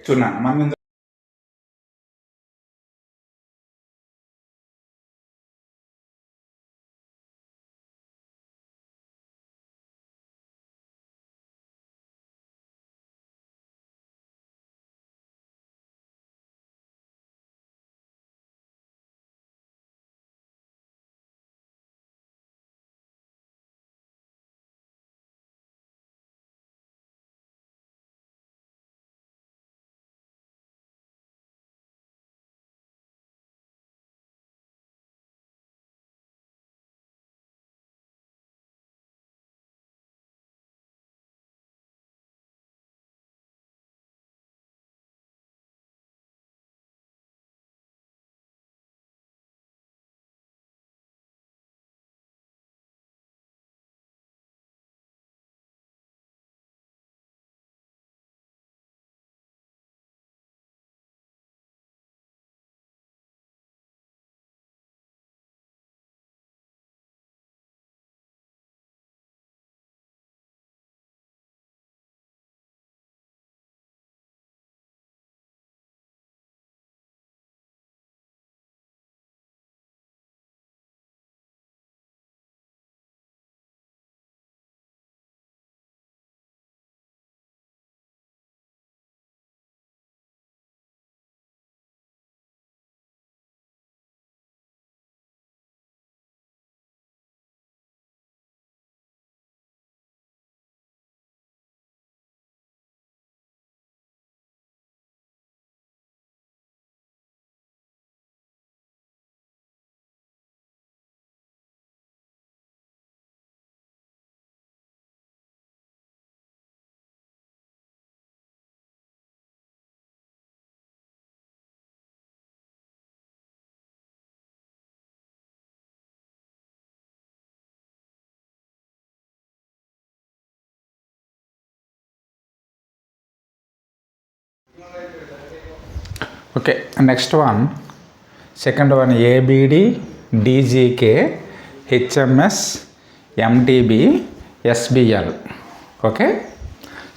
చూడండి మనం okay. Next one, second one A B D D G K H M S M T B S B L. Okay.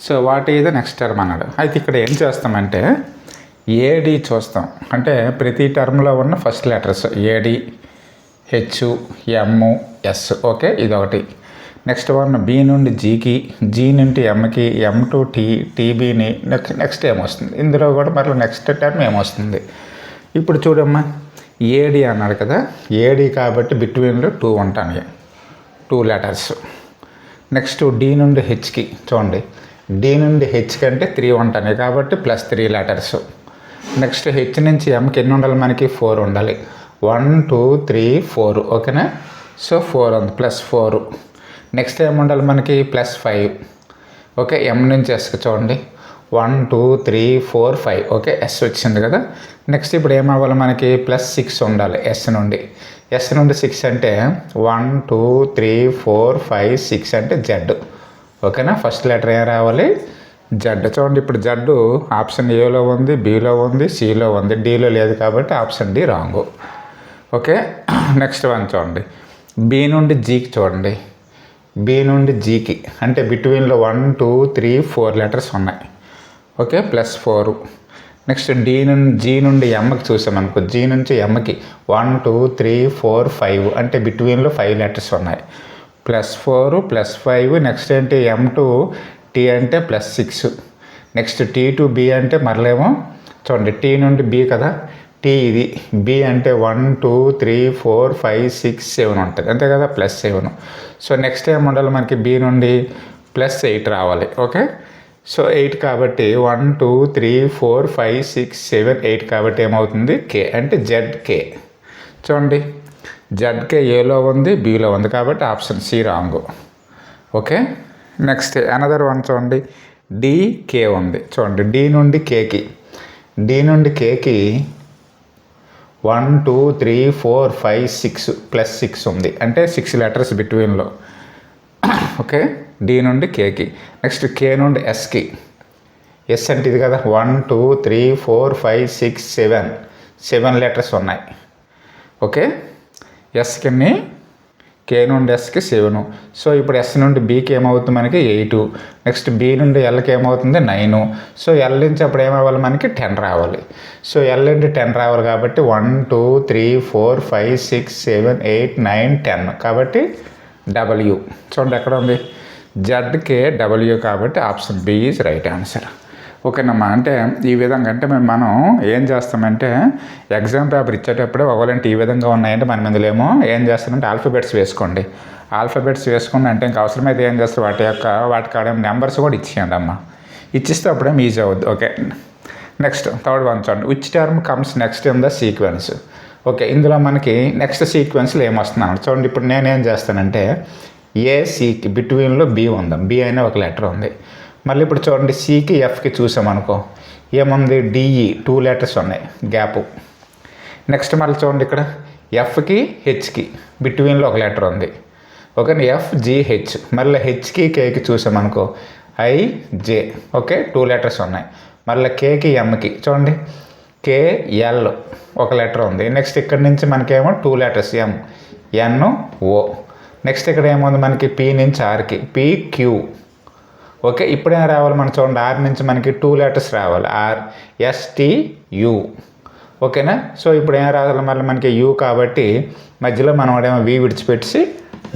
So what is the next term అన్నాడు. అయితే ఇక్కడ ఏం చేస్తామంటే ఏడి చూస్తాం. అంటే ప్రతి టర్మ్లో ఉన్న ఫస్ట్ లెటర్స్ ఏడి, హెచ్, ఎమ్, ఎస్. ఓకే, ఇదొకటి. నెక్స్ట్ వన్ బి నుండి జీకి, జీ నుండి ఎంకి, ఎం టు టీ, టీబీని నెక్స్ట్ ఏమొస్తుంది. ఇందులో కూడా మరలా నెక్స్ట్ టర్మ్ ఏమొస్తుంది. ఇప్పుడు చూడమ్మా, ఏడి అన్నాడు కదా, ఏడి కాబట్టి బిట్వీన్లో 2 ఉంటాయి, 2 లెటర్స్. నెక్స్ట్ డి నుండి హెచ్కి చూడండి, డి నుండి హెచ్ కంటే 3 ఉంటాయి కాబట్టి +3 లెటర్స్. నెక్స్ట్ హెచ్ నుంచి ఎంకి ఎన్ని ఉండాలి మనకి? 4 ఉండాలి. 1 2 3 4. ఓకేనా? సో 4 ఉంది, +4. నెక్స్ట్ ఏముండాలి మనకి? +5. ఓకే. ఎం నుంచి ఎస్కి చూడండి, 1 2 3 4 5. ఓకే, ఎస్ వచ్చింది కదా. నెక్స్ట్ ఇప్పుడు ఏమవ్వాలి మనకి? +6 ఉండాలి ఎస్ నుండి. ఎస్ నుండి 6 అంటే 1 2 3 4 5 6 అంటే జెడ్. ఓకేనా? ఫస్ట్ లెటర్ ఏం రావాలి? జెడ్. చూడండి, ఇప్పుడు జెడ్ ఆప్షన్ ఏలో ఉంది, బిలో ఉంది, సిలో ఉంది, డిలో లేదు కాబట్టి option D wrong. Okay. Next one చూడండి, బి నుండి జీకి చూడండి, బి నుండి జీకి అంటే బిట్వీన్లో 1 2 3 4 లెటర్స్ ఉన్నాయి. ఓకే, +4. నెక్స్ట్ జీ నుండి ఎమ్కి చూసామనుకో, జీ నుంచి ఎమ్కి 1 2 3 4 5 అంటే బిట్వీన్లో 5 లెటర్స్ ఉన్నాయి. +4 +5. నెక్స్ట్ ఏంటి? ఎం టు టీ అంటే +6. నెక్స్ట్ టీ టు బి అంటే మరలేమో చూడండి, టీ నుండి బి కదా, టీ ఇది, బి అంటే 1 2 3 4 5 6 7 ఉంటుంది అంతే కదా, +7. సో నెక్స్ట్ ఏం ఉండాలి మనకి? బి నుండి +8 రావాలి. ఓకే. సో 8 కాబట్టి 1 2 3 4 5 6 7 8 కాబట్టి ఏమవుతుంది? కే అంటే జెడ్కే. చూడండి, జెడ్కే ఏలో ఉంది, బిలో ఉంది కాబట్టి option C wrong. Okay. Next another one చూడండి, డికే ఉంది. చూడండి, డి నుండి కేకి, డి నుండి కేకి 1 2 3 4 5 6 +6 ఉంది అంటే 6 లెటర్స్ బిట్వీన్లో. ఓకే, డి నుండి కేకి. నెక్స్ట్ కే నుండి ఎస్కి, ఎస్ అంటే ఇది కదా, 1 2 3 4 5 6 7 లెటర్స్ ఉన్నాయి. ఓకే, ఎస్కి కే నుండి ఎస్కి 7. సో ఇప్పుడు ఎస్ నుండి బీకి ఏమవుతుంది మనకి 8. నెక్స్ట్ బి నుండి ఎల్కి ఏమవుతుంది 9. సో ఎల్ నుంచి అప్పుడు ఏమవ్వాలి మనకి 10 రావాలి. సో ఎల్ నుండి 10 రావాలి కాబట్టి 1 2 3 4 5 6 7 8 9 10 కాబట్టి డబ్ల్యూ. చూడండి ఎక్కడ ఉంది జెడ్కే డబ్ల్యూ కాబట్టి option B is right answer. ఓకేనమ్మా. అంటే ఈ విధంగా అంటే మనం ఏం చేస్తామంటే ఎగ్జామ్ పేపర్ ఇచ్చేటప్పుడే ఒకవేళంటే ఈ విధంగా ఉన్నాయంటే మనం ఇందులో ఏమో ఏం చేస్తామంటే ఆల్ఫాబెట్స్ వేసుకోండి. ఆల్ఫాబెట్స్ వేసుకుని అంటే ఇంకా అవసరమైతే ఏం చేస్తారు వాటి కాడ నెంబర్స్ కూడా ఇచ్చేయండి అమ్మ. ఇచ్చిస్తే అప్పుడేమో ఈజీ అవుద్ది. ఓకే, నెక్స్ట్ థర్డ్ వన్ చూడండి. Which term comes next in the sequence. Okay, ఇందులో మనకి నెక్స్ట్ సీక్వెన్స్లో ఏమొస్తున్నాను చూడండి. ఇప్పుడు నేనేం చేస్తానంటే ఏసీకి బిట్వీన్లో బి ఉంది, బి అనే ఒక లెటర్ ఉంది. మళ్ళీ ఇప్పుడు చూడండి సికి ఎఫ్కి చూసామనుకో ఏముంది డిఈ 2 లెటర్స్ ఉన్నాయి గ్యాపు. నెక్స్ట్ మళ్ళీ చూడండి ఇక్కడ ఎఫ్కి హెచ్కి బిట్వీన్లో ఒక లెటర్ ఉంది. Okay, FGH. మళ్ళీ హెచ్కి కేకి చూసామనుకో ఐజే. ఓకే, 2 లెటర్స్ ఉన్నాయి. మళ్ళీ కేకి ఎంకి చూడండి కేఎల్ ఒక లెటర్ ఉంది. నెక్స్ట్ ఇక్కడ నుంచి మనకేమో 2 లెటర్స్ ఎంఎన్ఓ. నెక్స్ట్ ఇక్కడ ఏముంది మనకి పి నుంచి ఆర్కి పిక్యూ. ఓకే, ఇప్పుడేం రావాలి మనం చూడండి ఆర్ నుంచి మనకి 2 లెటర్స్ రావాలి ఆర్ఎస్టియు. ఓకేనా. సో ఇప్పుడు ఏం రావాలి మళ్ళీ మనకి యూ కాబట్టి మధ్యలో మనం ఏమో వి విడిచిపెట్టి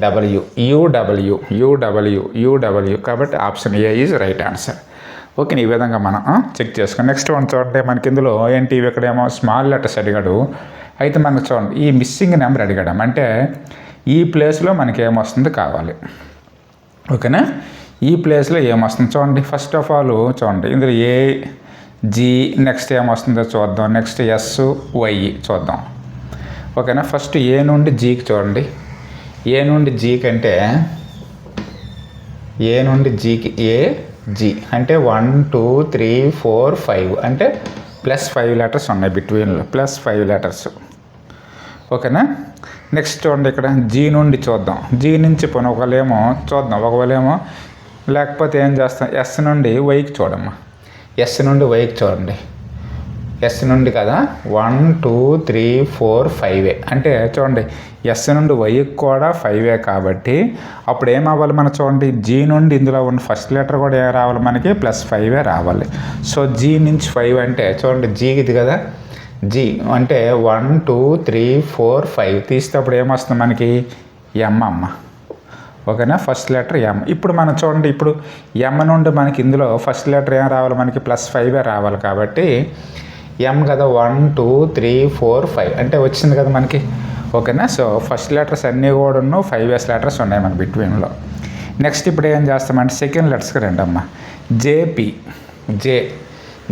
డబ్ల్యూ యూడబ్ల్యూ యూడబ్ల్యూ యూడబ్ల్యూ కాబట్టి option A is right answer. Okay, ఈ విధంగా మనం చెక్ చేసుకోండి. నెక్స్ట్ వన్ చూడండి మనకి ఇందులో ఏంటి ఇక్కడేమో స్మాల్ లెటర్స్ అడిగాడు. అయితే మనకు చూడండి ఈ మిస్సింగ్ నెంబర్ అడిగాడు అంటే ఈ ప్లేస్లో మనకి ఏమొస్తుంది కావాలి. ఓకేనా, ఈ ప్లేస్లో ఏమొస్తుంది చూడండి. ఫస్ట్ ఆఫ్ ఆల్ చూడండి ఇందులో ఏ జీ నెక్స్ట్ ఏమొస్తుందో చూద్దాం. నెక్స్ట్ ఎస్ వై చూద్దాం. ఓకేనా, ఫస్ట్ ఏ నుండి జీకి చూడండి. ఏ నుండి జీకి అంటే ఏ నుండి జీకి ఏ జీ అంటే 1 2 3 4 5 అంటే +5 లెటర్స్ ఉన్నాయి బిట్వీన్లో, +5 లెటర్స్. ఓకేనా. నెక్స్ట్ చూడండి ఇక్కడ జీ నుండి చూద్దాం. జీ నుంచి పోనీ ఒకవేళేమో చూద్దాం, ఒకవేళేమో లేకపోతే ఏం చేస్తాం ఎస్ నుండి వైకి చూడమ్మా. ఎస్ నుండి వైకి చూడండి. ఎస్ నుండి కదా 1 2 3 4 5 అంటే చూడండి ఎస్ నుండి వైకి కూడా 5 కాబట్టి అప్పుడు ఏమవ్వాలి మనం చూడండి జీ నుండి ఇందులో ఉన్న ఫస్ట్ లెటర్ కూడా ఏం రావాలి మనకి +5 రావాలి. సో జీ నుంచి 5 అంటే చూడండి జీ ఇది కదా జీ అంటే 1 2 3 4 5 తీస్తే అప్పుడు ఏమొస్తుంది మనకి ఎం అమ్మ. ఓకేనా, ఫస్ట్ లెటర్ ఎం. ఇప్పుడు మనం చూడండి ఇప్పుడు ఎం నుండి మనకి ఇందులో ఫస్ట్ లెటర్ ఏం రావాలి మనకి +5 రావాలి కాబట్టి ఎం కదా 1 2 3 4 5 అంటే వచ్చింది కదా మనకి. ఓకేనా, సో ఫస్ట్ లెటర్స్ అన్నీ కూడా 5 లెటర్స్ ఉన్నాయి మన బిట్వీన్లో. నెక్స్ట్ ఇప్పుడు ఏం చేస్తామంటే సెకండ్ లెటర్స్కి రండమ్మా. జేపీ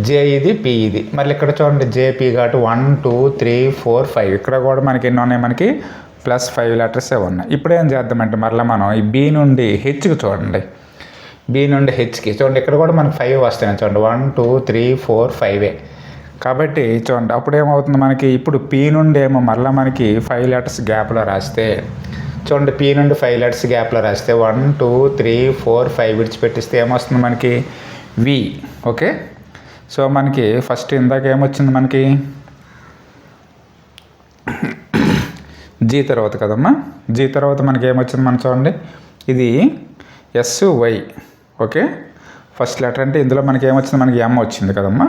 జే ఇది పి ఇది. మళ్ళీ ఇక్కడ చూడండి జేపీ కాబట్టి 1 2 3 4 5 ఇక్కడ కూడా మనకి ఎన్ని ఉన్నాయి మనకి +5 లెటర్సే ఉన్నాయి. ఇప్పుడు ఏం చేద్దామంటే మళ్ళీ మనం ఈ బి నుండి హెచ్కి చూడండి. బి నుండి హెచ్కి చూడండి ఇక్కడ కూడా మనకి 5 వస్తాయి చూడండి 1 2 3 4 5 కాబట్టి చూడండి అప్పుడు ఏమవుతుంది మనకి ఇప్పుడు పి నుండి ఏమో మళ్ళీ మనకి 5 లెటర్స్ గ్యాప్లో రాస్తే చూడండి పి నుండి 5 లెటర్స్ గ్యాప్లో రాస్తే 1 2 3 4 5 విడిచిపెట్టిస్తే ఏమొస్తుంది మనకి వి. ఓకే, సో మనకి ఫస్ట్ ఇందాక ఏమొచ్చింది మనకి జీ తర్వాత కదమ్మా. జీ తర్వాత మనకి ఏమొచ్చింది మనం చూడండి ఇది S Y. Okay, first letter అంటే ఇందులో మనకి ఏమొచ్చింది మనకి ఎం వచ్చింది కదమ్మా.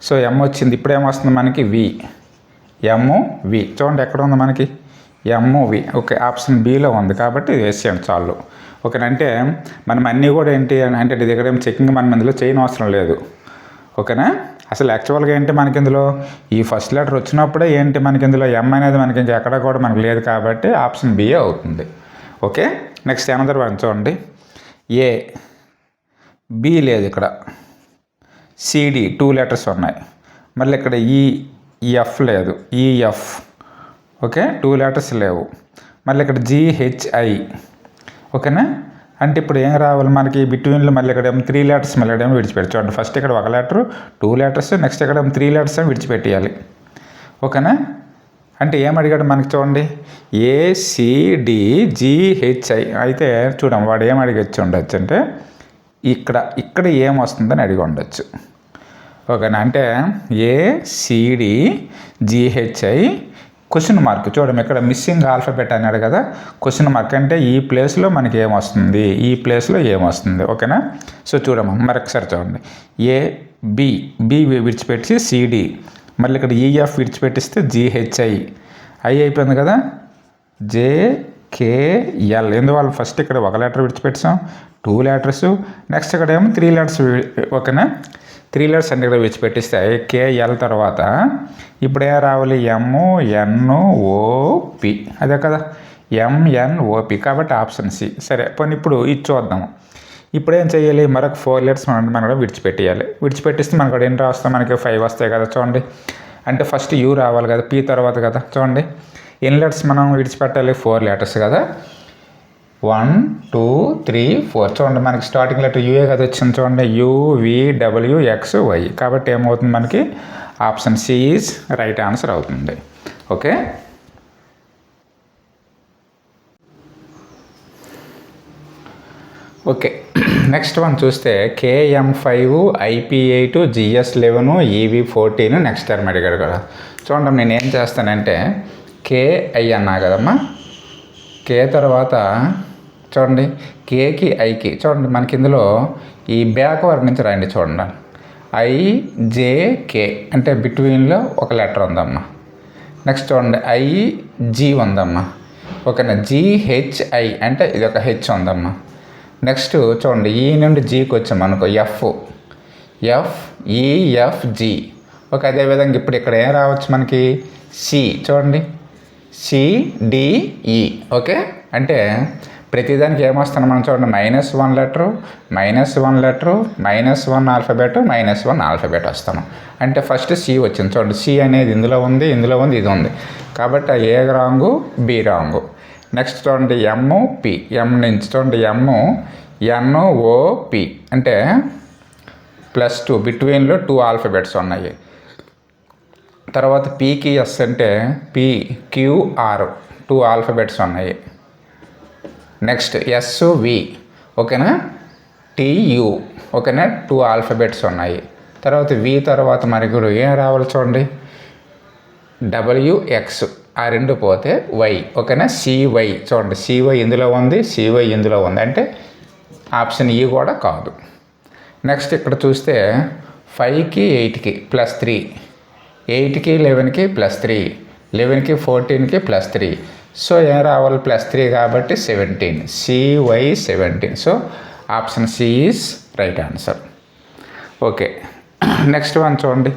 సో ఎం వచ్చింది. ఇప్పుడు ఏమొస్తుంది మనకి వి వి చూడండి ఎక్కడ ఉంది మనకి వి. ఓకే, ఆప్షన్ బిలో ఉంది కాబట్టి వేసేయండి చాలు. ఓకేనంటే మనం అన్నీ కూడా ఏంటి అంటే ఇది దగ్గర ఏం చెకింగ్ మనం ఇందులో చేయని అవసరం లేదు. ఓకేనా, అసలు యాక్చువల్గా ఏంటి మనకి ఇందులో ఈ ఫస్ట్ లెటర్ వచ్చినప్పుడే ఏంటి మనకి ఇందులో ఎం అనేది మనకి ఇంకా ఎక్కడ కూడా మనకు లేదు కాబట్టి ఆప్షన్ బిఏ అవుతుంది. ఓకే, నెక్స్ట్ అనదర్ వన్ చూడండి. ఏ బి లేదు ఇక్కడ, సిడి 2 లెటర్స్ ఉన్నాయి. మళ్ళీ ఇక్కడ ఈఎఫ్ లేదు, ఈఎఫ్. ఓకే, 2 లెటర్స్ లేవు. మళ్ళీ ఇక్కడ జిహెచ్ఐ. ఓకేనా, అంటే ఇప్పుడు ఏం రావాలి మనకి బిట్వీన్లో మళ్ళీ ఇక్కడ 3 లెటర్స్ మళ్ళీ ఏమో విడిచిపెట్టి చూడండి. ఫస్ట్ ఇక్కడ 1 లెటర్ 2 లెటర్స్ నెక్స్ట్ ఇక్కడ 3 లెటర్స్ ఏమో విడిచిపెట్టేయాలి. ఓకేనా, అంటే ఏం అడిగాడు మనకి చూడండి ఏసిడిజిహెచ్ఐ. అయితే చూడం వాడు ఏం అడిగొచ్చి ఉండొచ్చు అంటే ఇక్కడ ఏమొస్తుందని అడిగి ఉండొచ్చు. ఓకేనా, అంటే ఏసిడిజిహెచ్ఐ క్వశ్చన్ మార్క్ చూడము ఇక్కడ మిస్సింగ్ ఆల్ఫాబెట్ అన్నాడు కదా, క్వశ్చన్ మార్క్ అంటే ఈ ప్లేస్లో మనకి ఏమొస్తుంది, ఈ ప్లేస్లో ఏమొస్తుంది. ఓకేనా. సో చూడము మరొకసారి చూడండి. ఏ బి విడిచిపెట్టి సిడి, మళ్ళీ ఇక్కడ ఈఎఫ్ విడిచిపెట్టిస్తే జిహెచ్ఐ, ఐ అయిపోయింది కదా, జేకేఎల్. ఎందువల్ల ఫస్ట్ ఇక్కడ ఒక లెటర్ విడిచిపెట్టాం, 2 letters, నెక్స్ట్ ఇక్కడ ఏమో 3 letters. ఓకేనా. 3 letters అంటే ఇక్కడ విడిచిపెట్టిస్తే కేఎల్ తర్వాత ఇప్పుడు ఏం రావాలి, ఎంఎన్ఓపి, అదే కదా ఎంఎన్ఓపి, కాబట్టి ఆప్షన్ సి. సరే పోనీ ఇప్పుడు ఇది చూద్దాము. ఇప్పుడు ఏం చేయాలి, మరొక 4 letters మనం విడిచిపెట్టేయాలి. విడిచిపెట్టిస్తే మనకు ఎన్ని రాస్తాం, మనకి 5 వస్తాయి కదా. చూడండి అంటే ఫస్ట్ యూ రావాలి కదా, పి తర్వాత కదా. చూడండి ఎన్ని లెటర్స్ మనం విడిచిపెట్టాలి, 4 letters కదా. 1 2 3 4. చూడండి మనకి స్టార్టింగ్ లెటర్ యూఏ కదా వచ్చింది. చూడండి UVWXY, కాబట్టి ఏమవుతుంది మనకి option C is right answer అవుతుంది. ఓకే. ఓకే నెక్స్ట్ వన్ చూస్తే KM5 IP8 GS11 EV14 next term అడిగాడు కదా. చూడండి నేను ఏం చేస్తానంటే KI అన్నా కదమ్మా, కే తర్వాత చూడండి కేకి ఐకి, చూడండి మనకి ఇందులో ఈ బ్యాక్వర్డ్ నుంచి రండి. చూడండి IJK అంటే బిట్వీన్లో ఒక లెటర్ ఉందమ్మా. నెక్స్ట్ చూడండి IG ఉందమ్మా. ఓకేనా. GHI అంటే ఇది ఒక హెచ్ ఉందమ్మా. నెక్స్ట్ చూడండి ఈ నుండి జీకి వచ్చాం అనుకో, FEFG. ఓకే. అదేవిధంగా ఇప్పుడు ఇక్కడ ఏం రావచ్చు మనకి, సి. చూడండి CDE. ఓకే. అంటే ప్రతిదానికి ఏమొస్తాను మనం చూడండి, -1 letter, -1 letter, -1 alphabet, -1 alphabet వస్తాను. అంటే ఫస్ట్ సి వచ్చింది. చూడండి సి అనేది ఇందులో ఉంది, ఇందులో ఉంది, ఇది ఉంది, కాబట్టి ఏ రాంగు, బి రాంగు. నెక్స్ట్ చూడండి MP, ఎం నుంచి చూడండి MNOP అంటే +2, బిట్వీన్లో 2 alphabets ఉన్నాయి. తర్వాత పీకి ఎస్ అంటే PQR 2 alphabets ఉన్నాయి. Next SV. ఓకేనా. TU. ఓకేనా 2 alphabets ఉన్నాయి. తర్వాత వి తర్వాత మనకి ఏం రావాలి చూడండి, WX, ఆ 2 పోతే Y. ఓకేనా. CY. చూడండి CY ఇందులో ఉంది, CY ఇందులో ఉంది, అంటే ఆప్షన్ ఈ కూడా కాదు. నెక్స్ట్ ఇక్కడ చూస్తే 5కి 8కి +3, 8కి 11కి +3, 11కి 14కి +3. సో ఏం రావాలి, +3 కాబట్టి 17, CY 17. So option C is right answer. Okay. Next one చూడండి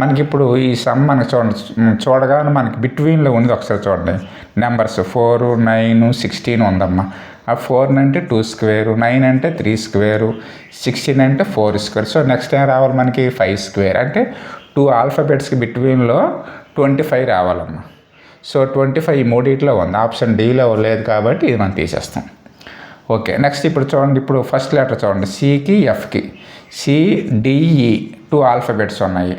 మనకి ఇప్పుడు ఈ సమ్ మనకి చూడగానే మనకి బిట్వీన్లో ఉంది. ఒకసారి చూడండి నెంబర్స్ 4 9 16 ఉందమ్మా. ఆ 4 అంటే 2 square, 9 అంటే 3 square, 16 అంటే 4 square. సో నెక్స్ట్ ఏం రావాలి మనకి 5 square, అంటే 2 alphabetsకి బిట్వీన్లో 25 రావాలమ్మా. సో 25 ఈ మూడిట్లో ఉంది, ఆప్షన్ డీలో లేదు కాబట్టి ఇది మనం తీసేస్తాం. ఓకే. నెక్స్ట్ ఇప్పుడు చూడండి, ఇప్పుడు ఫస్ట్ లెటర్ చూడండి సికి ఎఫ్కి, CDE 2 alphabets ఉన్నాయి.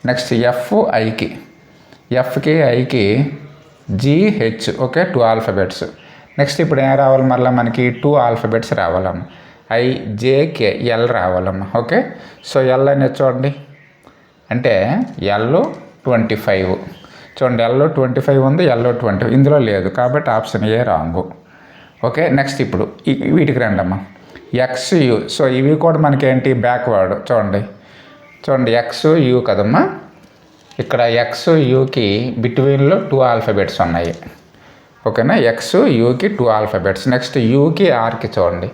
నెక్స్ట్ FIకి, ఎఫ్కి ఐకి GH. Okay 2 alphabets. నెక్స్ట్ ఇప్పుడు ఏం రావాలి మళ్ళీ మనకి 2 alphabets రావాలమ్మా. IJK L రావాలమ్మా. ఓకే. సో L అనేది చూడండి అంటే L 25. చూడండి L 25 ఉంది, L 20 ఇందులో లేదు, కాబట్టి option A wrong. Okay. Next ఇప్పుడు వీటికి రండమ్మా, XU. సో ఇవి కూడా మనకి ఏంటి, బ్యాక్వర్డ్. చూడండి XU కదమ్మా. ఇక్కడ XUకి బిట్వీన్లో 2 alphabets ఉన్నాయి. ఓకేనా. XUకి 2 alphabets. నెక్స్ట్ యూకి ఆర్కి చూడండి,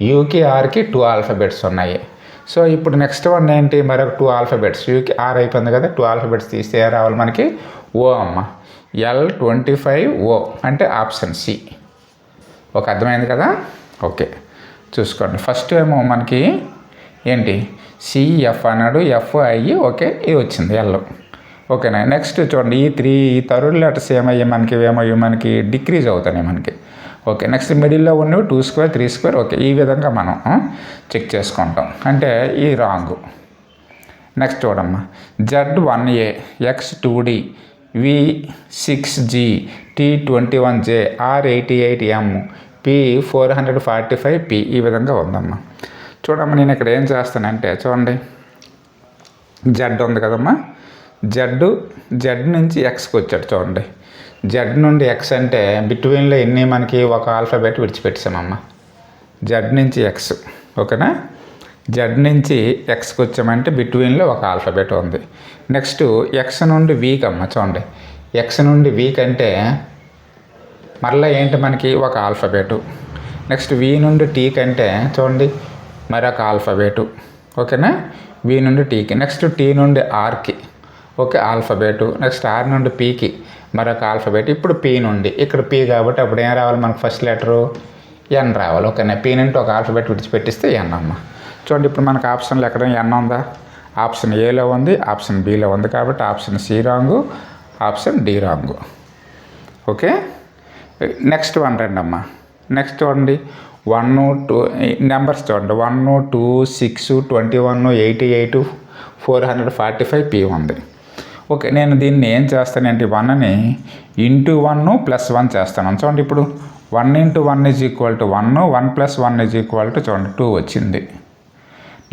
యూకి ఆర్కి 2 alphabets ఉన్నాయి. సో ఇప్పుడు నెక్స్ట్ వన్ ఏంటి, మరొక 2 alphabets. యూకి ఆర్ అయిపోయింది కదా, 2 alphabets తీస్తే ఏ రావాలి మనకి, ఓ అమ్మ. L25O అంటే ఆప్షన్ సి. ఓకే. అర్థమైంది కదా. ఓకే చూసుకోండి. ఫస్ట్ ఏమో మనకి ఏంటి CF అన్నాడు, FI. ఓకే ఇది వచ్చింది L. ఓకేనా. నెక్స్ట్ చూడండి ఈ థర్డ్ లెటర్స్ ఏమయ్యి మనకి డిక్రీజ్ అవుతాయి మనకి. ఓకే. నెక్స్ట్ మిడిల్లో ఉన్నవి 2 square 3 square. ఓకే ఈ విధంగా మనం చెక్ చేసుకుంటాం, అంటే ఈ రాంగు. నెక్స్ట్ చూడమ్మా Z1A X2D V6G T21J R88M P445P ఈ విధంగా ఉందమ్మా. చూడమ్మా నేను ఇక్కడ ఏం చేస్తానంటే చూడండి జెడ్ ఉంది కదమ్మా, జెడ్ నుంచి ఎక్స్కి వచ్చాడు చూడండి. జెడ్ నుండి ఎక్స్ అంటే బిట్వీన్లో ఎన్ని మనకి ఒక ఆల్ఫాబెట్ విడిచిపెట్టామమ్మ. జెడ్ నుంచి ఎక్స్, ఓకేనా. జెడ్ నుంచి ఎక్స్కి వచ్చామంటే బిట్వీన్లో ఒక ఆల్ఫాబెట్ ఉంది. నెక్స్ట్ ఎక్స్ నుండి వీక్ అమ్మ, చూడండి. ఎక్స్ నుండి వీక్ అంటే మరలా ఏంటి మనకి ఒక ఆల్ఫాబెటు. నెక్స్ట్ వి నుండి టీకి అంటే చూడండి మరొక ఆల్ఫాబెటు, ఓకేనా. వి నుండి టీకి. నెక్స్ట్ టీ నుండి ఆర్కి, ఓకే, ఆల్ఫాబెటు. నెక్స్ట్ ఆర్ నుండి పీకి మరొక ఆల్ఫాబెట్. ఇప్పుడు పీ నుండి ఇక్కడ పీ కాబట్టి అప్పుడు ఏం రావాలి మనకు ఫస్ట్ లెటరు ఎన్ రావాలి, ఓకేనా. పీ నుండి ఒక ఆల్ఫాబెట్ విడిచిపెట్టిస్తే ఎన్ అమ్మ. చూడండి ఇప్పుడు మనకు ఆప్షన్లు ఎక్కడ ఎన్ ఉందా? ఆప్షన్ ఏలో ఉంది, ఆప్షన్ బిలో ఉంది, కాబట్టి option C wrong, option D wrong, okay. Next one రండి అమ్మ. నెక్స్ట్ చూడండి 1, 2 నెంబర్స్ చూడండి. 1, 2, 6, 21, 88, 445 పీ ఉంది, ఓకే. నేను దీన్ని ఏం చేస్తానంటే 1ని ఇంటూ 1 + 1 చేస్తాను. చూడండి ఇప్పుడు 1 × 1 = 1, 1 + 1 = చూడండి 2 వచ్చింది.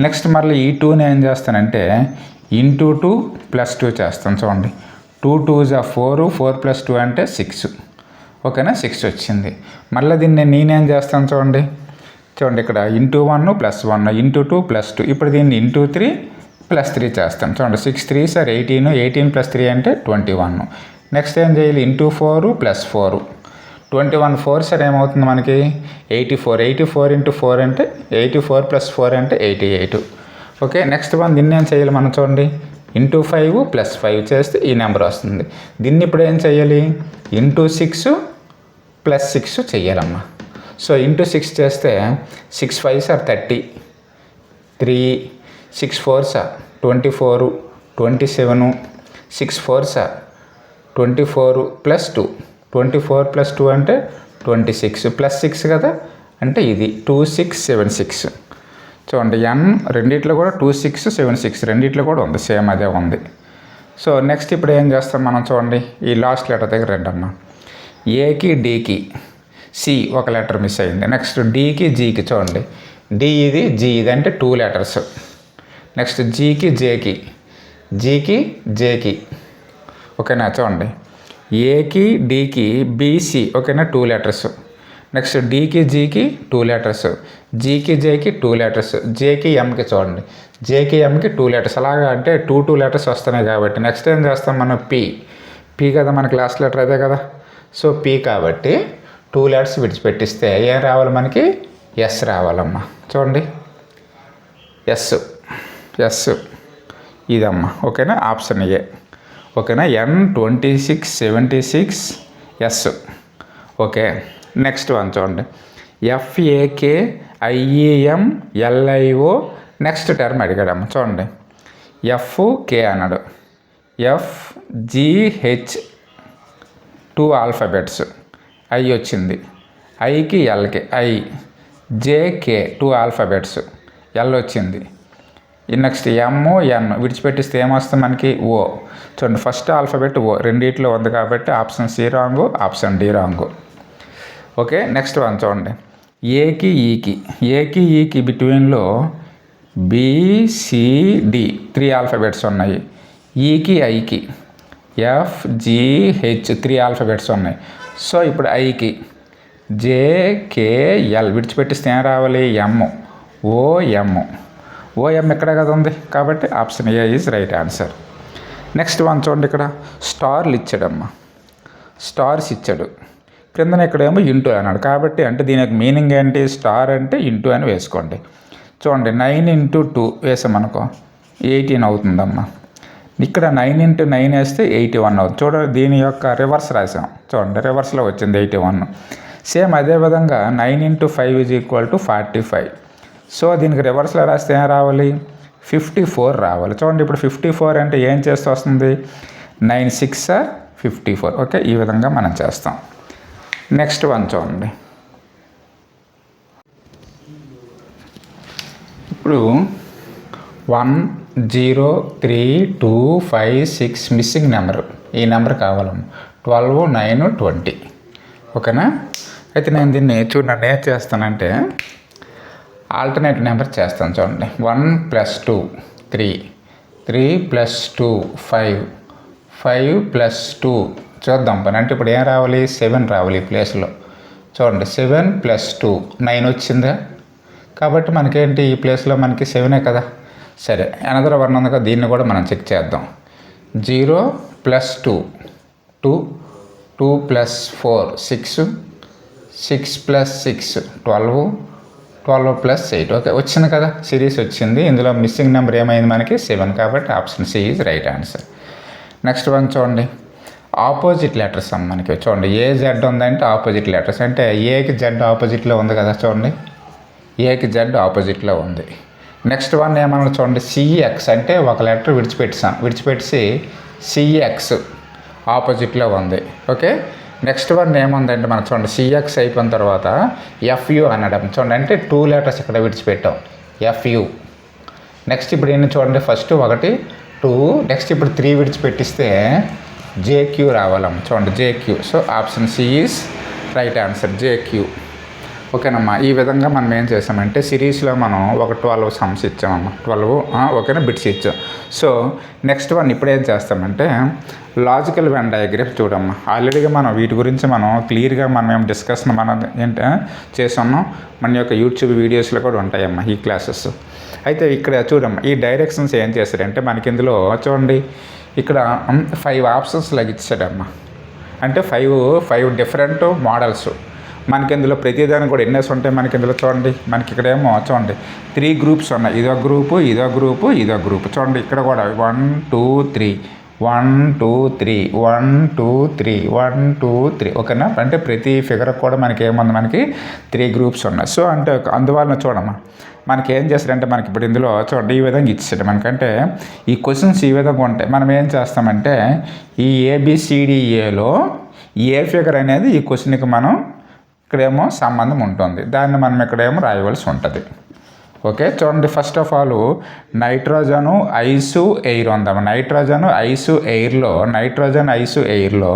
నెక్స్ట్ మళ్ళీ ఈ 2ని ఏం చేస్తానంటే ఇంటూ 2 + 2 చేస్తాను. చూడండి 2 × 2 = 4, 4 + 2 అంటే 6, ఓకేనా. 6 వచ్చింది. మళ్ళీ దీన్ని నేనేం చేస్తాను చూడండి ఇక్కడ ఇంటూ 1 + 1, ఇంటూ 2 + 2. ఇప్పుడు దీన్ని ఇంటూ 3 + 3 చేస్తాం. చూడండి 6 3 సార్ 18, 18 + 3 అంటే 21. నెక్స్ట్ ఏం చేయాలి ఇంటూ 4 + 4, 21 4 సార్ ఏమవుతుంది మనకి 84, 84 × 4 అంటే 84 + 4 అంటే 88, ఓకే. నెక్స్ట్ వన్ దీన్ని ఏం చేయాలి మనం చూడండి ఇంటూ 5 + 5 చేస్తే ఈ నెంబర్ వస్తుంది. దీన్ని ఇప్పుడు ఏం చేయాలి ఇంటూ 6 + 6 చెయ్యాలమ్మా. సో ఇంటూ 6 చేస్తే 6 5 సార్ 30, 3 6 4 సార్ 24, 27, 6 4 సార్ 24 + 2, 24 + 2 అంటే 26 + 6 కదా, అంటే ఇది 2676. చూడండి ఎన్ రెండిట్లో కూడా 2676 రెండిట్లో కూడా ఉంది, సేమ్ అదే ఉంది. సో నెక్స్ట్ ఇప్పుడు ఏం చేస్తాం మనం చూడండి ఈ లాస్ట్ లెటర్ దగ్గర రండమ్మా. ఏకి డికి సి ఒక లెటర్ మిస్ అయింది. నెక్స్ట్ డికి జీకి చూడండి డి ఇది జీ ఇది అంటే 2 లెటర్స్. నెక్స్ట్ జీకి జేకి, జీకి జేకి, ఓకేనా. చూడండి ఏకి డికి బీసీ, ఓకేనా 2 లెటర్స్. నెక్స్ట్ డీకి జీకి 2 లెటర్స్, జీకి జేకి 2 లెటర్స్, జేకి ఎంకి చూడండి జేకి ఎంకి 2 లెటర్స్. అలాగా అంటే 2 లెటర్స్ వస్తున్నాయి కాబట్టి నెక్స్ట్ ఏం చేస్తాం మనం పీ కదా మనకి లాస్ట్ లెటర్ అదే కదా. సో పీ కాబట్టి 2 లెటర్స్ విడిచిపెట్టిస్తే ఏం రావాలి మనకి ఎస్ రావాలమ్మా. చూడండి ఎస్ ఇదమ్మా, ఓకేనా. ఆప్షన్ ఏ, ఓకేనా. N2676 S, okay. Next one చూడండి FAKIEMLIO నెక్స్ట్ టర్మ్ అడిగాడమ్మ. చూడండి FK అన్నాడు, FGH 2 ఆల్ఫాబెట్స్, ఐ వచ్చింది, ఐకి ఎల్కి ఐ, JK 2 ఆల్ఫాబెట్స్, ఎల్ వచ్చింది. నెక్స్ట్ MON విడిచిపెట్టిస్తే ఏమొస్తుంది మనకి ఓ. చూడండి ఫస్ట్ ఆల్ఫాబెట్ ఓ రెండిట్లో ఉంది కాబట్టి option C wrong, option D wrong, okay. Next one చూడండి ఏకి ఈకి బిట్వీన్లో BCD 3 ఆల్ఫాబెట్స్ ఉన్నాయి. ఈకి ఐకి FGH 3 ఆల్ఫాబెట్స్ ఉన్నాయి. సో ఇప్పుడు ఐకి JKL విడిచిపెట్టిస్తే ఏం రావాలి OM ఎక్కడ కదా ఉంది కాబట్టి option A is right answer. Next one చూడండి ఇక్కడ స్టార్లు ఇచ్చాడమ్మా, స్టార్స్ ఇచ్చాడు. క్రిందన ఇక్కడేమో ఇంటూ అన్నాడు కాబట్టి అంటే దీని యొక్క మీనింగ్ ఏంటి స్టార్ అంటే ఇంటూ అని వేసుకోండి. చూడండి 9 × 2 వేసామనుకో 18 అవుతుందమ్మా. ఇక్కడ 9 × 9 వేస్తే 81 అవుతుంది. చూడండి దీని యొక్క రివర్స్ రాసాం, చూడండి రివర్స్లో వచ్చింది 81. సేమ్ అదేవిధంగా 9 × 5 = 45. సో దీనికి రివర్స్లో రాస్తే ఏం రావాలి 54 రావాలి. చూడండి ఇప్పుడు 54 అంటే ఏం చేస్తూ వస్తుంది 9 6 54, ఓకే. ఈ విధంగా మనం చేస్తాం. నెక్స్ట్ వన్ చూడండి ఇప్పుడు 1032556 మిస్సింగ్ నెంబర్, ఈ నెంబర్ కావాలమ్మా 12 9 20, ఓకేనా. అయితే నేను దీన్ని చూడండి ఏం చేస్తానంటే ఆల్టర్నేట్ నెంబర్ చేస్తాను. చూడండి 1 + 2 3, 3 + 2 5, 5 + 2 చూద్దాం పని అంటే ఇప్పుడు ఏం రావాలి 7 రావాలి ఈ ప్లేస్లో. చూడండి 7 + 2 9 వచ్చిందా, కాబట్టి మనకేంటి ఈ ప్లేస్లో మనకి 7 కదా. సరే అనదర్ 1 ఉంది కదా, దీన్ని కూడా మనం చెక్ చేద్దాం. 0 + 2 2 2 + 4 6 6 + 6 12 12 + 8 ఓకే వచ్చింది కదా, సిరీస్ వచ్చింది. ఇందులో మిస్సింగ్ నెంబర్ ఏమైంది మనకి 7, కాబట్టి option C is right answer. Next one చూడండి, ఆపోజిట్ లెటర్స్ అమ్మ మనకి. చూడండి ఏ జెడ్ ఉందంటే ఆపోజిట్ లెటర్స్ అంటే ఏకి జెడ్ ఆపోజిట్లో ఉంది కదా, చూడండి ఏకి జెడ్ ఆపోజిట్లో ఉంది. నెక్స్ట్ వన్ ఏమన్నా చూడండి, సిఎక్స్ అంటే ఒక లెటర్ విడిచిపెట్టి సిఎక్స్ ఆపోజిట్లో ఉంది. ఓకే నెక్స్ట్ వన్ ఏముందంటే మనకు చూడండి, సిఎక్స్ అయిపోయిన తర్వాత ఎఫ్యు అనడం. చూడండి అంటే 2 లెటర్స్ ఇక్కడ విడిచిపెట్టాం ఎఫ్యు. నెక్స్ట్ ఇప్పుడు ఎన్ని చూడండి, ఫస్ట్ 1 2, నెక్స్ట్ ఇప్పుడు 3 విడిచిపెట్టిస్తే జేక్యూ రావాలమ్మ. చూడండి JQ. So option C is right answer JQ. ఓకేనమ్మా. ఈ విధంగా మనం ఏం చేసామంటే సిరీస్లో మనం ఒక 12 సమ్స్ ఇచ్చామమ్మా, 12 ఓకేనా బిట్స్ ఇచ్చాం. సో నెక్స్ట్ వన్ ఇప్పుడు ఏం చేస్తామంటే లాజికల్ వెన్ డయాగ్రామ్ చూడమ్మా. ఆల్రెడీగా మనం వీటి గురించి మనం క్లియర్గా మనం డిస్కషన్ మనం ఏంటంటే చేస్తున్నాం, మన యొక్క యూట్యూబ్ వీడియోస్లో కూడా ఉంటాయమ్మా ఈ క్లాసెస్. అయితే ఇక్కడ చూడమ్మా ఈ డైరెక్షన్స్ ఏం చేశారంటే మనకి ఇందులో చూడండి ఇక్కడ 5 ఆప్షన్స్ లాగా ఇచ్చాడమ్మా. అంటే 5 డిఫరెంట్ మోడల్స్ మనకి ఇందులో ప్రతిదానికి కూడా ఎన్ఎస్ ఉంటాయి మనకి ఇందులో. చూడండి మనకి ఇక్కడేమో చూడండి 3 గ్రూప్స్ ఉన్నాయి, ఇదో గ్రూపు ఇదో గ్రూపు ఇదో గ్రూపు. చూడండి ఇక్కడ కూడా 1 2 3 1 2 3 1 2 3 1 2 3 ఓకేనా. అంటే ప్రతి ఫిగర్ కూడా మనకి ఏముంది, మనకి 3 గ్రూప్స్ ఉన్నాయి. సో అంటే అందువలన చూడమ్మా మనకి ఏం చేస్తారంటే మనకి ఇప్పుడు ఇందులో చూడండి ఈ విధంగా ఇచ్చాడు మనకంటే ఈ క్వశ్చన్స్ ఈ విధంగా ఉంటాయి. మనం ఏం చేస్తామంటే ఈ ఏబిసిడిఏలో ఏ ఫిగర్ అనేది ఈ క్వశ్చన్కి మనం ఇక్కడేమో సంబంధం ఉంటుంది, దాన్ని మనం ఇక్కడేమో రాయవలసి ఉంటుంది. ఓకే చూడండి first of all nitrogen ice air ఉందాము. నైట్రోజన్ ఐసు ఎయిర్లో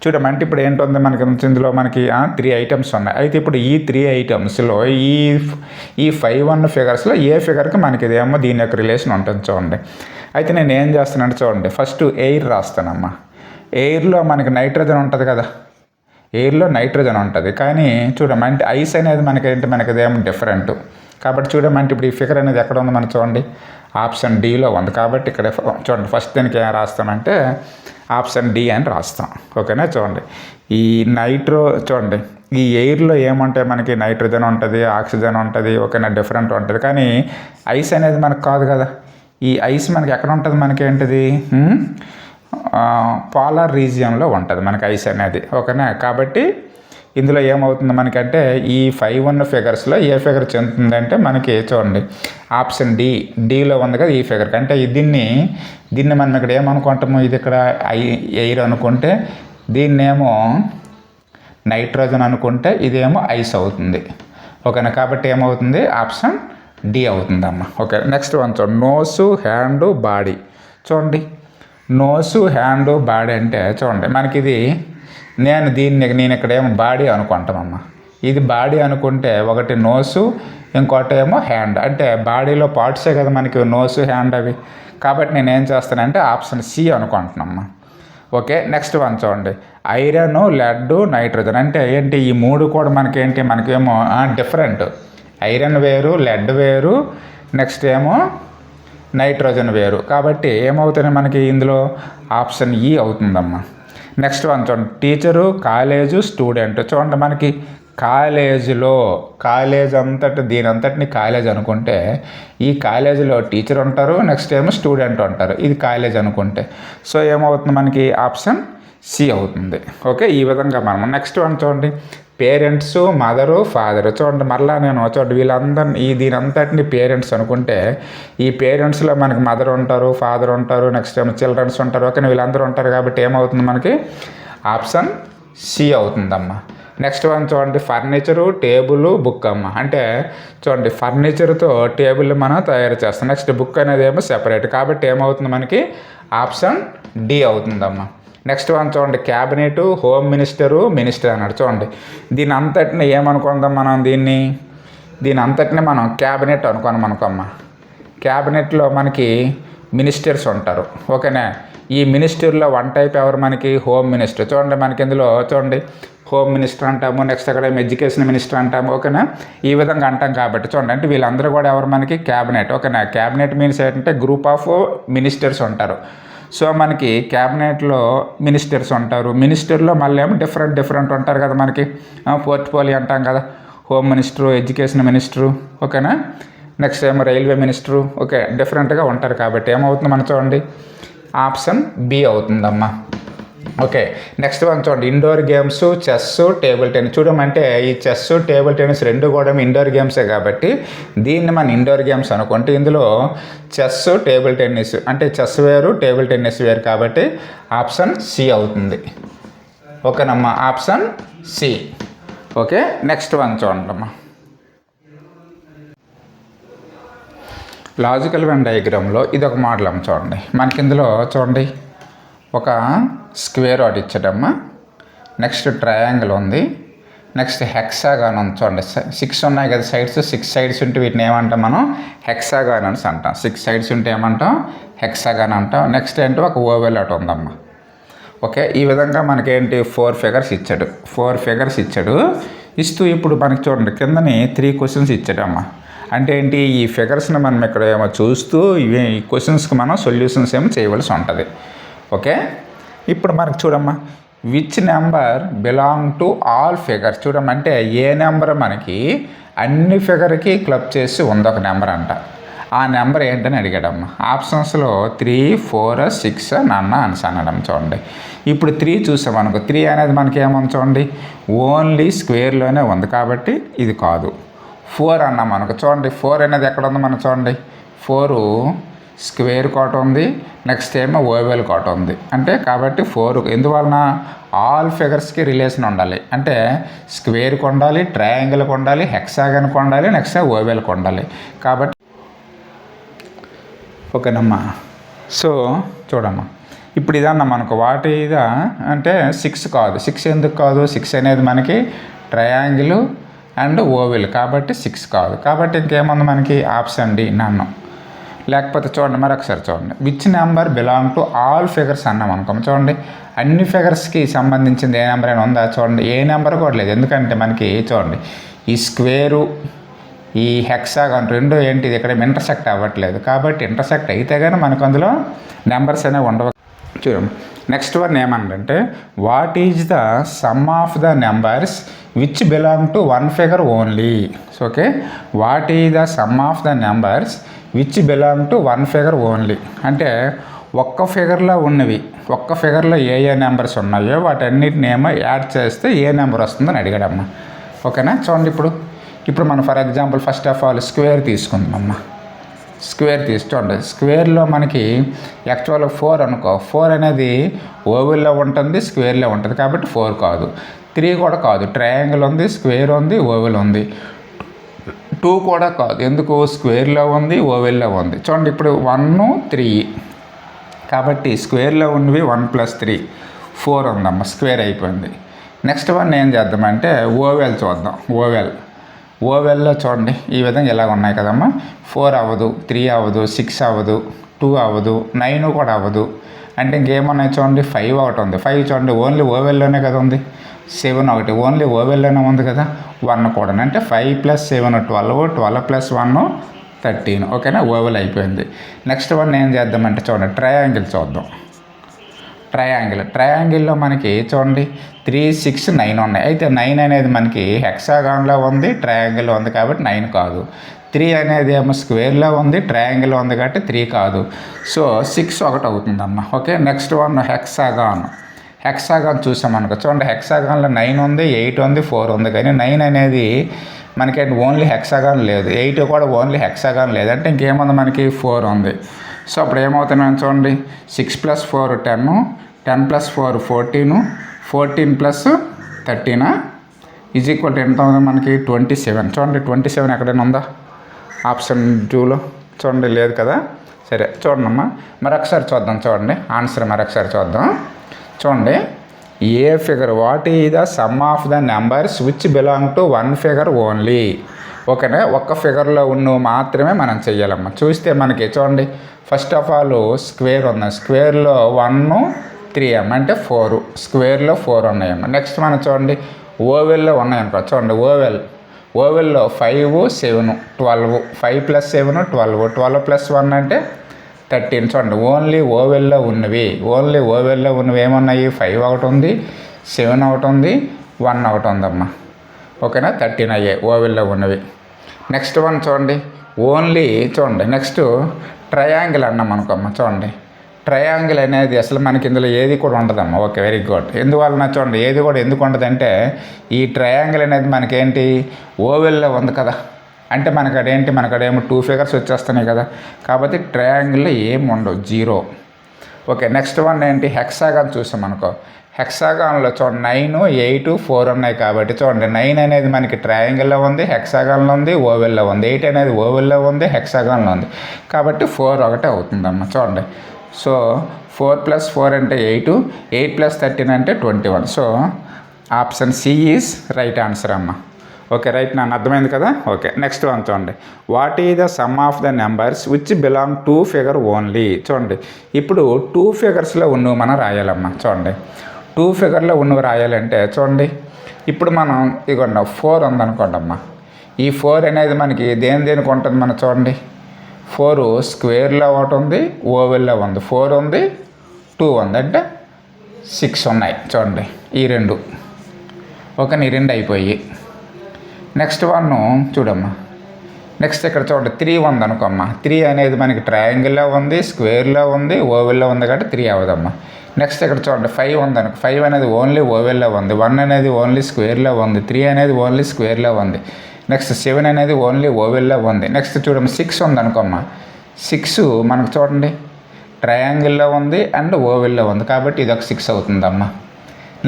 చూడమంటే ఇప్పుడు ఏంటుంది మనకి ఇందులో మనకి 3 ఐటమ్స్ ఉన్నాయి. అయితే ఇప్పుడు ఈ 3 ఐటమ్స్లో ఈ 5 1 ఫిగర్స్లో ఏ ఫిగర్కి మనకి ఇదేమో దీని యొక్క రిలేషన్ ఉంటుంది చూడండి. అయితే నేను ఏం చేస్తానంటే చూడండి ఫస్ట్ ఎయిర్ రాస్తానమ్మా. ఎయిర్లో మనకి నైట్రోజన్ ఉంటుంది కదా, ఎయిర్లో నైట్రోజన్ ఉంటుంది. కానీ చూడమంటే ఐస్ అనేది మనకి ఇదేమో డిఫరెంట్. కాబట్టి చూడమంటే ఇప్పుడు ఈ ఫిగర్ అనేది ఎక్కడ ఉంది మనకు చూడండి ఆప్షన్ డిలో ఉంది. కాబట్టి ఇక్కడ చూడండి ఫస్ట్ దీనికి ఏం రాస్తామంటే ఆప్షన్ డి అని రాస్తాం. ఓకేనా. చూడండి ఈ చూడండి ఈ ఎయిర్లో ఏముంటాయి మనకి నైట్రోజన్ ఉంటుంది, ఆక్సిజన్ ఉంటుంది, ఓకేనా డిఫరెంట్ ఉంటుంది. కానీ ఐస్ అనేది మనకు కాదు కదా. ఈ ఐస్ మనకి ఎక్కడ ఉంటుంది, మనకి ఏంటిది పోలార్ రీజియన్లో ఉంటుంది మనకి ఐస్ అనేది. ఓకేనా. కాబట్టి ఇందులో ఏమవుతుంది మనకంటే ఈ 5 1 ఫిగర్స్లో ఏ ఫిగర్ చెందుతుందంటే మనకి చూడండి ఆప్షన్ డిలో ఉంది కదా ఈ ఫిగర్. అంటే దీన్ని మనం ఇక్కడ ఏమనుకుంటాము, ఇది ఇక్కడ ఎయిర్ అనుకుంటే దీన్నేమో నైట్రోజన్ అనుకుంటే ఇదేమో ఐస్ అవుతుంది. ఓకేనా. కాబట్టి ఏమవుతుంది ఆప్షన్ డి అవుతుందమ్మా. ఓకే నెక్స్ట్ వన్ చూడండి నోసు హ్యాండ్ బాడీ. చూడండి నోసు హ్యాండ్ బాడీ అంటే చూడండి మనకి ఇది నేను ఇక్కడ ఏమో బాడీ అనుకుంటామమ్మా. ఇది బాడీ అనుకుంటే ఒకటి నోసు ఇంకోటి ఏమో హ్యాండ్. అంటే బాడీలో పార్ట్సే కదా మనకి నోసు హ్యాండ్ అవి. కాబట్టి నేను ఏం చేస్తానంటే ఆప్షన్ సి అనుకుంటున్నామ్మా. ఓకే నెక్స్ట్ వన్ చూడండి ఐరన్ లెడ్ నైట్రోజన్ అంటే ఏంటి, ఈ 3 కూడా మనకేమో డిఫరెంట్. ఐరన్ వేరు, లెడ్ వేరు, నెక్స్ట్ ఏమో నైట్రోజన్ వేరు. కాబట్టి ఏమవుతుంది మనకి ఇందులో ఆప్షన్ ఈ అవుతుందమ్మా. నెక్స్ట్ వన్ చూడండి టీచరు కాలేజు స్టూడెంట్. చూడండి మనకి కాలేజ్ దీనంతటిని కాలేజ్ అనుకుంటే ఈ కాలేజీలో టీచర్ ఉంటారు, నెక్స్ట్ ఏమో స్టూడెంట్ ఉంటారు, ఇది కాలేజ్ అనుకుంటే. సో ఏమవుతుంది మనకి ఆప్షన్ సి అవుతుంది. ఓకే ఈ విధంగా మనం నెక్స్ట్ వన్ చూడండి పేరెంట్స్ మదరు ఫాదరు. చూడండి మరలా నేను చూడండి వీళ్ళందరినీ దీనంతటిని పేరెంట్స్ అనుకుంటే ఈ పేరెంట్స్లో మనకి మదర్ ఉంటారు, ఫాదర్ ఉంటారు, నెక్స్ట్ ఏమో చిల్డ్రన్స్ ఉంటారు. ఓకే వీళ్ళందరూ ఉంటారు కాబట్టి ఏమవుతుంది మనకి ఆప్షన్ సి అవుతుందమ్మా. నెక్స్ట్ వన్ చూడండి ఫర్నిచరు టేబుల్ బుక్ అమ్మ. అంటే చూడండి ఫర్నిచర్తో టేబుల్ మనం తయారు చేస్తాం, నెక్స్ట్ బుక్ అనేది ఏమో సెపరేట్. కాబట్టి ఏమవుతుంది మనకి ఆప్షన్ డి అవుతుందమ్మా. నెక్స్ట్ వన్ చూడండి క్యాబినెట్ హోమ్ మినిస్టర్ అన్నాడు. చూడండి దీని అంతటిని ఏమనుకుందాం మనం, దీని అంతటిని మనం క్యాబినెట్ అనుకోమ్మా. క్యాబినెట్లో మనకి మినిస్టర్స్ ఉంటారు. ఓకేనా. ఈ మినిస్టర్లో వన్ టైప్ ఎవరు మనకి హోమ్ మినిస్టర్. చూడండి మనకి ఇందులో చూడండి హోమ్ మినిస్టర్ అంటాము, నెక్స్ట్ అక్కడ ఎడ్యుకేషన్ మినిస్టర్ అంటాము, ఓకేనా. ఈ విధంగా అంటాం కాబట్టి చూడండి అంటే వీళ్ళందరూ కూడా ఎవరు మనకి క్యాబినెట్, ఓకేనా. క్యాబినెట్ మీన్స్ ఏంటంటే గ్రూప్ ఆఫ్ మినిస్టర్స్ ఉంటారు. సో మనకి క్యాబినెట్లో మినిస్టర్స్ ఉంటారు. మినిస్టర్లో మళ్ళీ ఏమో డిఫరెంట్ ఉంటారు కదా మనకి. పోర్ట్ఫోలియో అంటాం కదా, హోమ్ మినిస్టరు, ఎడ్యుకేషన్ మినిస్టరు, ఓకేనా. నెక్స్ట్ ఏమో రైల్వే మినిస్టరు, ఓకే, డిఫరెంట్గా ఉంటారు. కాబట్టి ఏమవుతుంది మనం చూడండి ఆప్షన్ బి అవుతుందమ్మా. ఓకే, నెక్స్ట్ వన్ చూడండి indoor games chess, table tennis. చూడమంటే ఈ చెస్, టేబుల్ టెన్నిస్ రెండు కూడా ఇండోర్ గేమ్సే కాబట్టి దీన్ని మనం ఇండోర్ గేమ్స్ అనుకుంటే ఇందులో చెస్, టేబుల్ టెన్నిస్ అంటే చెస్ వేరు, టేబుల్ టెన్నిస్ వేరు కాబట్టి ఆప్షన్ సి అవుతుంది. ఓకేనమ్మా, option C. Okay, next one చూడండి అమ్మా. లాజికల్ వెన్ డయాగ్రామ్లో ఇది ఒక మోడల్ అమ్మ. చూడండి మనకి ఇందులో చూడండి ఒక స్క్వేర్ ఒకటి ఇచ్చాడమ్మా, నెక్స్ట్ ట్రయాంగిల్ ఉంది, నెక్స్ట్ హెక్సాగాన్ ఉంది. చూడండి 6 ఉన్నాయి కదా సైడ్స్, 6 సైడ్స్ ఉంటే వీటిని ఏమంటాం మనం హెక్సాగాన్ అని అంటాం. 6 సైడ్స్ ఉంటే ఏమంటాం హెక్సాగాన్ అంటాం. నెక్స్ట్ ఏంటో ఒక ఓవెల్ ఒకటి ఉందమ్మా. ఓకే, ఈ విధంగా మనకేంటి 4 ఫిగర్స్ ఇచ్చాడు. 4 ఫిగర్స్ ఇచ్చాడు. ఇస్తూ ఇప్పుడు మనకి చూడండి కిందని 3 క్వశ్చన్స్ ఇచ్చాడమ్మా. అంటే ఏంటి ఈ ఫిగర్స్ని మనం ఇక్కడ ఏమో చూస్తూ ఇవి ఈ క్వశ్చన్స్కి మనం సొల్యూషన్స్ ఏమో చేయవలసి ఉంటుంది. ఓకే, ఇప్పుడు మనకు చూడమ్మా which number belong to all figures. చూడమంటే ఏ నెంబర్ మనకి అన్ని ఫిగర్కి క్లబ్ చేసి ఉందొక నెంబర్ అంట. ఆ నెంబర్ ఏంటని అడిగాడమ్మా. ఆప్షన్స్లో 3, 4, 6 నన్న అని అన్నాడమ్మ. చూడండి ఇప్పుడు 3 చూసాం అనుకో, 3 అనేది మనకి ఏమని చూడండి ఓన్లీ స్క్వేర్లోనే ఉంది కాబట్టి ఇది కాదు. 4 అన్నాం అనుకో, చూడండి 4 అనేది ఎక్కడ ఉంది మనం చూడండి 4 స్క్వేర్ కోట ఉంది, నెక్స్ట్ ఏమో ఓవెల్ కోట ఉంది. అంటే కాబట్టి 4 ఎందువలన ఆల్ ఫిగర్స్కి రిలేషన్ ఉండాలి. అంటే స్క్వేర్కి ఉండాలి, ట్రయాంగిల్కి ఉండాలి, హెక్సాగన్కి ఉండాలి, నెక్స్ట్ ఓవెల్కి ఉండాలి. కాబట్టి ఓకేనమ్మా. సో చూడమ్మా ఇప్పుడు ఇదన్నా మనకు వాటి ఇదా అంటే 6 కాదు. 6 ఎందుకు కాదు, 6 అనేది మనకి ట్రయాంగిల్ అండ్ ఓవెల్ కాబట్టి 6 కాదు. కాబట్టి ఇంకేముంది మనకి ఆప్షన్ డి నన్ను. లేకపోతే చూడండి మరొకసారి చూడండి which number belong to all figures అన్నాం అనుకో. చూడండి అన్ని ఫిగర్స్కి సంబంధించింది ఏ నెంబర్ అయినా ఉందా చూడండి, ఏ నెంబర్ కూడా లేదు. ఎందుకంటే మనకి చూడండి ఈ స్క్వేరు ఈ హెక్సాగాన్ రెండు ఏంటిది ఇక్కడ ఇంటర్సెక్ట్ అవ్వట్లేదు. కాబట్టి ఇంటర్సెక్ట్ అయితే కానీ మనకు అందులో నెంబర్స్ అనేవి ఉండవు. చూడండి నెక్స్ట్ వన్ ఏమన్నంటే what is the sum of the numbers which belong to one figure only. Okay, what is the sum of the numbers which belong to one figure only. అంటే ఒక్క ఫిగర్లో ఉన్నవి, ఒక్క ఫిగర్లో ఏ ఏ నెంబర్స్ ఉన్నాయో వాటన్నిటిని ఏమో యాడ్ చేస్తే ఏ number వస్తుందని అడిగాడమ్మా. ఓకేనా, చూడండి ఇప్పుడు మనం for example first of all square తీసుకుందామమ్మా. స్క్వేర్ చూడండి స్క్వేర్లో మనకి యాక్చువల్గా 4 అనుకో, 4 అనేది ఓవెల్లో ఉంటుంది, స్క్వేర్లో ఉంటుంది కాబట్టి 4 కాదు. 3 కూడా కాదు, ట్రయాంగిల్ ఉంది, స్క్వేర్ ఉంది, ఓవెల్ ఉంది. 2 కూడా కాదు, ఎందుకు స్క్వేర్లో ఉంది, ఓవెల్లో ఉంది. చూడండి ఇప్పుడు 1, 3 కాబట్టి స్క్వేర్లో ఉన్నవి 1 + 3 4 ఉందమ్మా, స్క్వేర్ అయిపోయింది. నెక్స్ట్ వన్ ఏం చేద్దామంటే ఓవెల్ చూద్దాం. ఓవెల్లో చూడండి ఈ విధంగా ఇలా ఉన్నాయి కదమ్మా. 4 అవ్వదు, 3 అవ్వదు, 6 అవ్వదు, 2 అవ్వదు, 9 కూడా అవ్వదు. అంటే ఇంకేమన్నాయి చూడండి 5 ఒకటి ఉంది. 5 చూడండి ఓన్లీ ఓవెల్లోనే కదా ఉంది. 7 ఒకటి ఓన్లీ ఓవెల్లోనే ఉంది కదా. 1 కూడా అంటే 5 + 7 12, 12 + 1 13. ఓకేనా, ఓవెల్ అయిపోయింది. నెక్స్ట్ వన్ ఏం చేద్దామంటే చూడండి ట్రయాంగిల్ చూద్దాం. ట్రయాంగిల్లో మనకి చూడండి 3, 6, 9 ఉన్నాయి. అయితే 9 అనేది మనకి హెక్సాగాన్లో ఉంది, ట్రయాంగిల్లో ఉంది కాబట్టి 9 కాదు. 3 అనేది ఏమో స్క్వేర్లో ఉంది, ట్రయాంగిల్లో ఉంది కాబట్టి 3 కాదు. సో 6 ఒకటి అవుతుందమ్మా. ఓకే, నెక్స్ట్ వన్ హెక్సాగాన్ చూసామనుకో. చూడండి హెక్సాగాన్లో 9 ఉంది, 8 ఉంది, 4 ఉంది. కానీ 9 అనేది మనకి ఓన్లీ హెక్సాగాన్ లేదు, 8 కూడా ఓన్లీ హెక్సాగాన్ లేదు. అంటే ఇంకేముంది మనకి 4 ఉంది. సో అప్పుడు ఏమవుతున్నాను చూడండి 6 + 4 10, 10 + 4 14, 14 + 13 = ఎంత ఉంది మనకి 27. చూడండి 27 ఎక్కడైనా ఉందా ఆప్షన్ 2లో? చూడండి లేదు కదా. సరే చూడండమ్మా మరొకసారి చూద్దాం. చూడండి ఆన్సర్ మరొకసారి చూద్దాం. చూడండి ఏ figure what is the sum of the numbers which belong to one figure only. ఓకేనా. ఒక్క ఫిగర్లో ఉన్నవి మాత్రమే మనం చెయ్యాలమ్మా. చూస్తే మనకి చూడండి, ఫస్ట్ ఆఫ్ ఆల్ స్క్వేర్ ఉంది. స్క్వేర్లో 1 3 అమ్మ అంటే 4, స్క్వేర్లో 4 ఉన్నాయమ్మ. నెక్స్ట్ మనం చూడండి ఓవెల్లో ఉన్నాయనుకో. చూడండి ఓవెల్లో 5 7 12, 5 + 7 12, 12 + 1 అంటే 13. చూడండి ఓన్లీ ఓవెల్లో ఉన్నవి ఏమున్నాయి, 5 ఒకటి ఉంది, 7 ఒకటి ఉంది, 1 ఒకటి ఉందమ్మా. ఓకేనా, 13 అయ్యాయి ఓవెల్లో ఉన్నవి. నెక్స్ట్ వన్ చూడండి ఓన్లీ చూడండి నెక్స్ట్ ట్రయాంగిల్ అన్నాం అనుకోమ్మ. చూడండి ట్రయాంగిల్ అనేది అసలు మనకి ఇందులో ఏది కూడా ఉండదమ్మా. Okay, very good. ఎందువలన చూడండి ఏది కూడా ఎందుకు ఉండదంటే ఈ ట్రయాంగిల్ అనేది మనకేంటి ఓవెల్లో ఉంది కదా, అంటే మనకడేమో 2 ఫిగర్స్ వచ్చేస్తున్నాయి కదా, కాబట్టి ట్రయాంగిల్లో ఏం ఉండవు, 0. ఓకే, నెక్స్ట్ వన్ ఏంటి హెక్సాగాన్ చూసాం అనుకో. హెక్సాగాన్లో చూడండి 9 8 4 ఉన్నాయి కాబట్టి చూడండి 9 అనేది మనకి ట్రయాంగిల్లో ఉంది, హెక్సాగాన్లో ఉంది, ఓవెల్లో ఉంది. 8 అనేది ఓవెల్లో ఉంది, హెక్సాగాన్లో ఉంది, కాబట్టి 4 ఒకటే అవుతుందమ్మా. చూడండి సో 4 + 4 అంటే 8, 8 + 13 అంటే 21. So option C is right answer అమ్మ. ఓకే, రైట్, నన్ను అర్థమైంది కదా. ఓకే, నెక్స్ట్ వన్ చూడండి what is the sum of the numbers which belong to figure only. చూడండి ఇప్పుడు 2 ఫిగర్స్లో ఉన్నవి మనం రాయాలమ్మా. చూడండి 2 ఫిగర్లో ఉన్నవి రాయాలంటే చూడండి ఇప్పుడు మనం ఇదిగోండి 4 ఉందనుకోండి అమ్మా. ఈ 4 అనేది మనకి దేనికి ఉంటుంది మనం చూడండి 4 స్క్వేర్లో ఒకటి ఉంది, ఓవెల్లో ఉంది, 4 ఉంది, 2 ఉంది, అంటే 6 ఉన్నాయి. చూడండి ఈ 2. ఓకే, ఈ 2 అయిపోయి. నెక్స్ట్ వన్ చూడమ్మా. నెక్స్ట్ ఇక్కడ చూడండి 3 ఉంది అనుకోమ్మా. 3 అనేది మనకి ట్రయాంగిల్లో ఉంది, స్క్వేర్లో ఉంది, ఓవెల్లో ఉంది కాబట్టి 3 అవ్వదమ్మా. నెక్స్ట్ ఇక్కడ చూడండి 5 ఉంది అనుకో. 5 అనేది ఓన్లీ ఓవెల్లో ఉంది, 1 అనేది ఓన్లీ స్క్వేర్లో ఉంది, 3 అనేది ఓన్లీ స్క్వేర్లో ఉంది. నెక్స్ట్ 7 అనేది ఓన్లీ ఓవెల్లో ఉంది. నెక్స్ట్ చూడమ్మా 6 ఉంది అనుకోమ్మా. 6 మనకు చూడండి ట్రయాంగిల్లో ఉంది అండ్ ఓవెల్లో ఉంది కాబట్టి ఇది ఒక 6 అవుతుందమ్మా.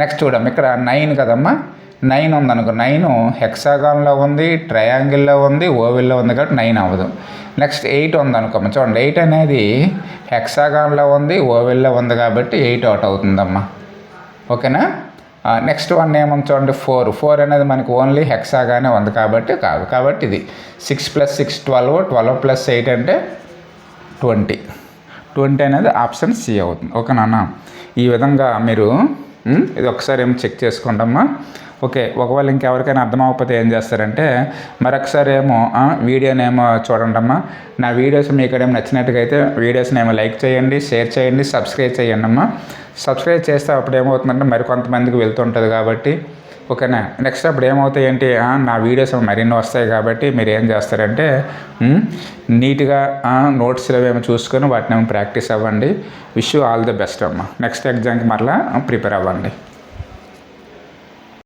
నెక్స్ట్ చూడమ్మా ఇక్కడ 9 కదమ్మా. 9 ఉందనుకో. 9 హెక్సాగాన్లో ఉంది, ట్రయాంగిల్లో ఉంది, ఓవెల్లో ఉంది కాబట్టి 9 అవ్వదు. నెక్స్ట్ 8 ఉందనుకోమ్మా. చూడండి 8 అనేది హెక్సాగాన్లో ఉంది, ఓవెల్లో ఉంది కాబట్టి 8 ఒకటి అవుతుందమ్మా. ఓకేనా. నెక్స్ట్ వన్ ఏముంది చూడండి 4 అనేది మనకి ఓన్లీ హెక్సాగానే ఉంది కాబట్టి కాదు, కాబట్టి ఇది 6 + 6 12, 12 + 8 అంటే 20 అనేది ఆప్షన్ సి అవుతుంది. ఓకేనా. ఈ విధంగా మీరు ఇది ఒకసారి ఏమో చెక్ చేసుకోండమ్మా. ఓకే, ఒకవేళ ఇంకెవరికైనా అర్థం అవ్వకపోతే ఏం చేస్తారంటే మరొకసారి ఏమో వీడియోనేమో చూడండమ్మా. నా వీడియోస్ మీకు ఏమో నచ్చినట్టుగా అయితే వీడియోస్ని ఏమో లైక్ చేయండి, షేర్ చేయండి, సబ్స్క్రైబ్ చేయండి అమ్మా. సబ్స్క్రైబ్ చేస్తే అప్పుడు ఏమవుతుందంటే మరికొంతమందికి వెళ్తుంటుంది కాబట్టి. ఓకేనా. నెక్స్ట్ అప్పుడు ఏమవుతాయి ఏంటి నా వీడియోస్ మరిన్ని వస్తాయి కాబట్టి మీరు ఏం చేస్తారంటే నీట్గా నోట్స్లో ఏమో చూసుకొని వాటిని ఏమో ప్రాక్టీస్ అవ్వండి. Wish you all the best అమ్మా. నెక్స్ట్ ఎగ్జామ్కి మరలా ప్రిపేర్ అవ్వండి.